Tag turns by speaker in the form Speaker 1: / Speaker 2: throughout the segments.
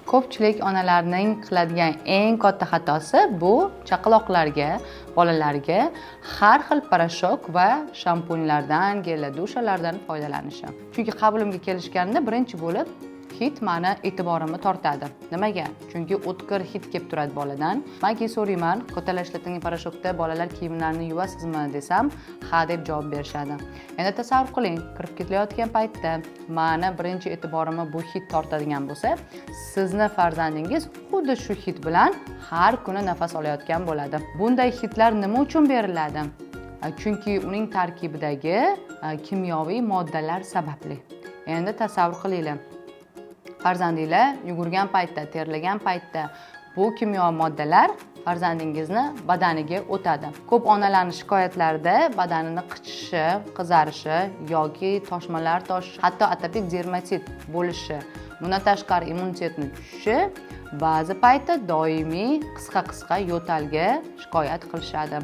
Speaker 1: Ko'pchilik onalarning qiladigan eng katta xatosi bu chaqaloqlarga, bolalarga har xil parashok va shampunlardan, gel dushalardan foydalanishi. Chunki qabulimga kelishganda birinchi bo'lib hid meni e'tiborimni tortadi. Nimaga? Chunki o'tkir hid kelib turadi boladan. Menga so'rayman, ko'talar ishlatilgan parashokda bolalar kiyimlarini yuvasizmi desam, ha deb javob berishadi. Endi tasavvur qiling, kirib ketilayotgan paytda meni birinchi e'tiborimni bu hid tortadigan bo'lsa, sizni farzandingiz xuddi shu hid bilan har kuni nafas olayotgan bo'ladi. Bunday hidlar nima uchun beriladi? Chunki uning tarkibidagi kimyoviy moddalar sababli. Endi tasavvur qilinglar. Farzandinglar yugurgan paytda, terlagan paytda bu kimyoviy moddalar farzandingizni badaniga o'tadi. Ko'p onalarning shikoyatlarida badanining qichishi, qizarishi yoki toshmalar toshishi, hatto atopik dermatit bo'lishi, bundan tashqari immunitetni tushishi, ba'zi paytda doimiy qisqa yo'talga shikoyat qilishadi.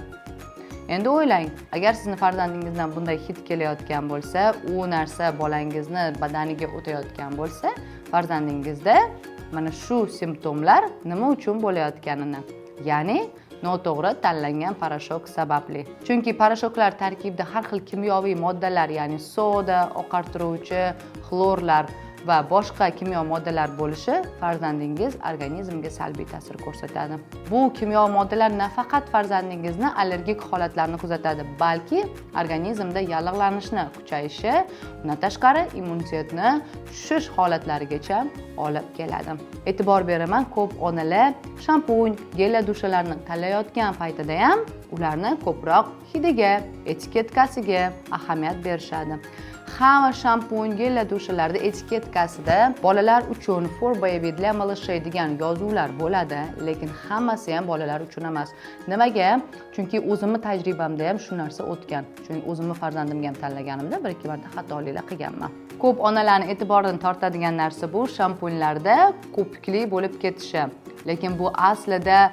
Speaker 1: Endi o'ylang, agar sizni farzandingizdan bunday hid kelayotgan bo'lsa, u narsa bolangizni badaniga o'tayotgan bo'lsa, farzandingizda mana shu simptomlar nima uchun bo'layotganini, ya'ni noto'g'ri tanlangan parashok sababli. Chunki parashoklar tarkibida har xil kimyoviy moddalar, ya'ni soda, oqartiruvchi, xlorlar va boshqa kimyoviy moddalar bo'lishi farzandingiz organizmiga salbiy ta'sir ko'rsatadi. Bu kimyoviy moddalar nafaqat farzandingizni allergik holatlarni kuzatadi, balki organizmda yallig'lanishni kuchayishi, undan tashqari immunitetni tushish holatlarigacha olib keladi. E'tibor beraman, ko'p onalar shampun, gel dushalarni tanlayotgan paytida ham ularni ko'proq hidiga, etiketkasiga ahamiyat berishadi. Hamma shampun, gel dushalarda etiketkasida bolalar uchun for baby для малышей degan yozuvlar bo'ladi, lekin hammasi ham bolalar uchun emas. Nimaga? Chunki o'zimning tajribamda ham shu narsa o'tgan. Chunki o'zimning farzandimga ham tanlaganimda 1-2 marta xatoliklar qilganman. Ko'p onalarning e'tiborini tortadigan narsa bu shampunlarda ko'pikli bo'lib ketishi. Lekin bu aslida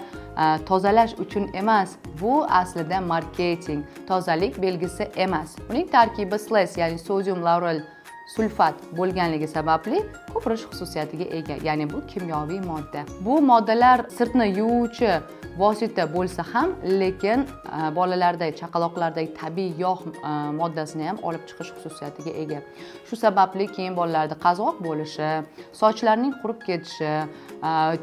Speaker 1: tozalash uchun emas, bu aslida marketing, tozalik belgisi emas. Uning tarkibi SLS, ya'ni sodium lauryl sulfat bo'lganligi sababli ko'pirish xususiyatiga ega, ya'ni bu kimyoviy modda. Bu moddalar sirtni yuvuvchi vosita bo'lsa ham, lekin bolalardagi, chaqaloqlardagi tabiiy yog' moddasini ham olib chiqish xususiyatiga ega. Shu sababli keyin bolalarda qazg'oq bo'lishi, sochlarning qurib ketishi,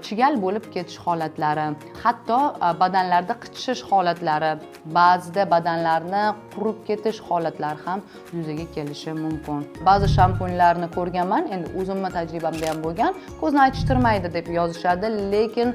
Speaker 1: chigal bo'lib ketish holatlari, hatto badanlarda qichishish holatlari, ba'zida badanlarni qurib ketish holatlari ham yuzaga kelishi mumkin. Ba'zi shampunlarni ko'rganman, endi o'zimning tajribamda ham bo'lgan, ko'zni achishtirmaydi deb yozishadi, lekin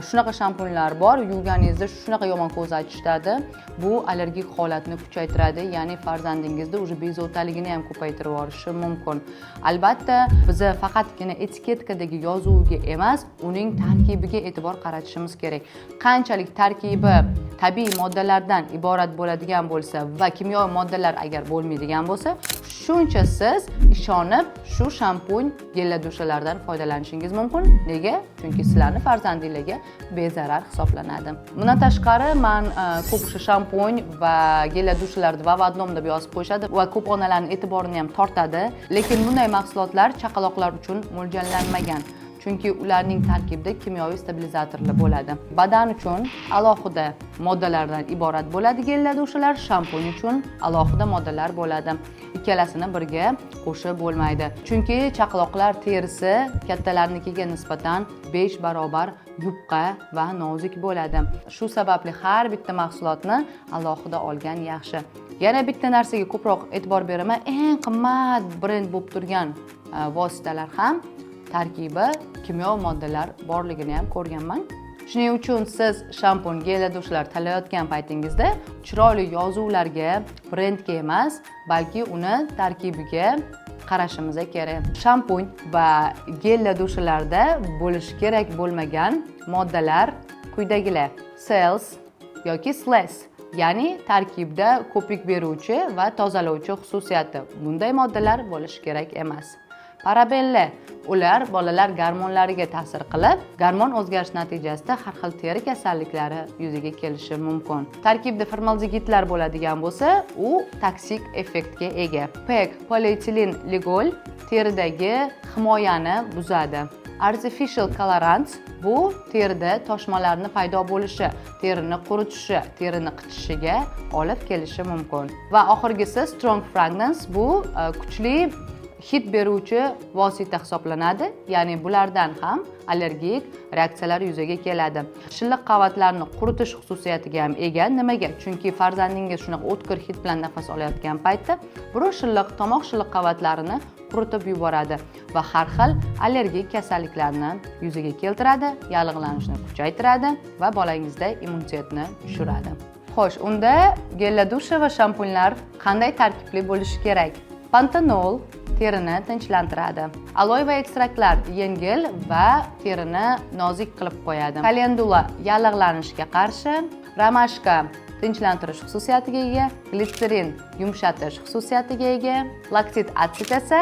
Speaker 1: shunaqa shampunlar bor, yuvganingizda shunaqa yomon ko'z achishadi. Bu allergik holatni kuchaytiradi, ya'ni farzandingizda уже bezovtaligini ham ko'paytirib yuborishi mumkin. Albatta, biz faqatgina etiketkadagi yozuvga emas, uning tarkibiga e'tibor qaratishimiz kerak. Qanchalik tarkibi tabiiy moddalardan iborat bo'ladigan bo'lsa va kimyoviy moddalar agar bo'lmaydigan bo'lsa, shuncha siz ishonib shu shampun, gel dushalardan foydalanishingiz mumkin. Nega? Chunki sizlarning farzandingizga bezarar hisoblanadi. Bundan tashqari, men ko'p o'sha shampun va gel dushalarni va vadnom deb yozib qo'yishadi va ko'p onalarning e'tiborini ham tortadi, lekin bunday mahsulotlar chaqaloqlar uchun mo'ljallanmagan. Chunki ularning tarkibida kimyoviy stabilizatorlar bo'ladi. Badan uchun alohida moddalardan iborat bo'ladi gel dushalar, shampun uchun alohida moddalar bo'ladi. Ikkalasini birga qo'shib bo'lmaydi. Chunki chaqaloqlar terisi kattalarnikiga nisbatan 5 barobar yupqa va nozik bo'ladi. Shu sababli har bitta mahsulotni alohida olgan yaxshi. Yana bitta narsaga ko'proq e'tibor beraman, eng qimmat brend bo'lib turgan vositalar ham tarkibi kimyoviy moddalar borligini ham ko'rganman. Shuning uchun siz shampun, gel dushalar tanlayotgan paytingizda chiroyli yozuvlarga, brendga emas, balki uni tarkibiga qarashimiz kerak. Shampun va gel dushalarda bo'lishi kerak bo'lmagan moddalar quyidagilar: SLS yoki SLS, ya'ni tarkibda ko'pik beruvchi va tozalovchi xususiyati. Bunday moddalar bo'lishi kerak emas. Parabenlar, ular bolalar gormonlariga ta'sir qilib, gormon o'zgarishi natijasida har xil teri kasalliklari yuzaga kelishi mumkin. Tarkibda formaldegidlar bo'ladigan bo'lsa, u toksik effektga ega. PEG, polietilin glikol teridagi himoyani buzadi. Artificial colorants bu terida toshmalarni paydo bo'lishi, terini quritishi, terini qichishiga olib kelishi mumkin. Va oxirgisi strong fragrance bu kuchli hid beruvchi vosita hisoblanadi, ya'ni bulardan ham allergik reaksiyalar yuzaga keladi. Shilliq qavatlarni quritish xususiyatiga ham ega. Nimaga? Chunki farzandingiz shunaqa o'tkir hid bilan nafas olayotgan paytda bu shilliq, tomoq shilliq qavatlarini quritib yuboradi va har xil allergik kasalliklarni yuzaga keltiradi, yallig'lanishni kuchaytiradi va bolangizda immunitetni tushiradi. Xo'sh, unda gel dusha va shampunlar qanday tarkibli bo'lishi kerak? Pantenol terini tinchlantiradi. Aloe va ekstraktlar yengil va terini nozik qilib qo'yadi. Kalendula yallig'lanishga qarshi, romashka tinchlantirish xususiyatiga ega, glitserin yumshatish xususiyatiga ega, laktit atsid esa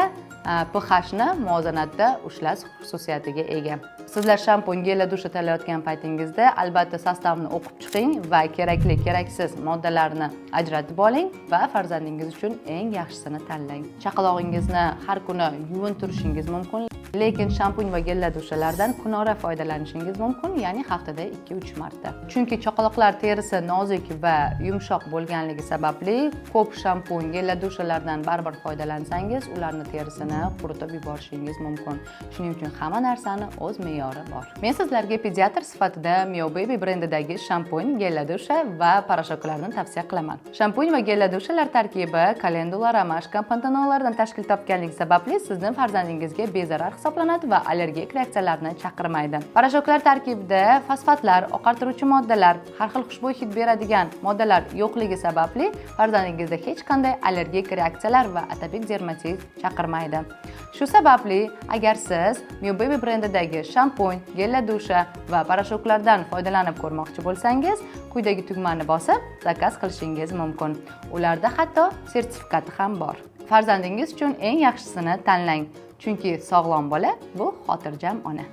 Speaker 1: pHni muvozanatda ushlash xususiyatiga ega. Sizlar shampun, gel dusha tanlayotgan paytingizda albatta sostavni o'qib chiqing va kerakli, keraksiz moddalarni ajratib oling va farzandingiz uchun eng yaxshisini tanlang. Chaqalog'ingizni har kuni yuvintirishingiz mumkin, lekin shampun va gel dushalardan kunora foydalanishingiz mumkin, ya'ni haftada 2-3 marta. Chunki chaqaloqlar terisi nozik va yumshoq bo'lganligi sababli ko'p shampun, gel dushalardan baribir foydalansangiz, ularni terisini quritib yuborishingiz mumkin. Shuning uchun hamma narsani o'z me'yori bor. Men sizlarga pediatr sifatida Mio Baby brendidagi shampun, gel dusha va parashoklarni tavsiya qilaman. Shampun va gel dushalar tarkibi kalendula, romashka, pantenollardan tashkil topganligi sababli sizning farzandingizga bezarar hisoblanadi va allergik reaksiyalarni chaqirmaydi. Parashoklar tarkibida fosfatlar, oqartiruvchi moddalar, har xil xushbo'y hid beradigan moddalar yo'qligi sababli farzandingizda hech qanday allergik reaksiyalar va atopik dermatit chaqirmaydi. Shu sababli agar siz Mio Baby brendidagi shampun, gel dusha va parashoklardan foydalanib ko'rmoqchi bo'lsangiz, quyidagi tugmani bosib zakaz qilishingiz mumkin. Ularda hatto sertifikati ham bor. Farzandingiz uchun eng yaxshisini tanlang, chunki sog'lom bola bu xotirjam ona.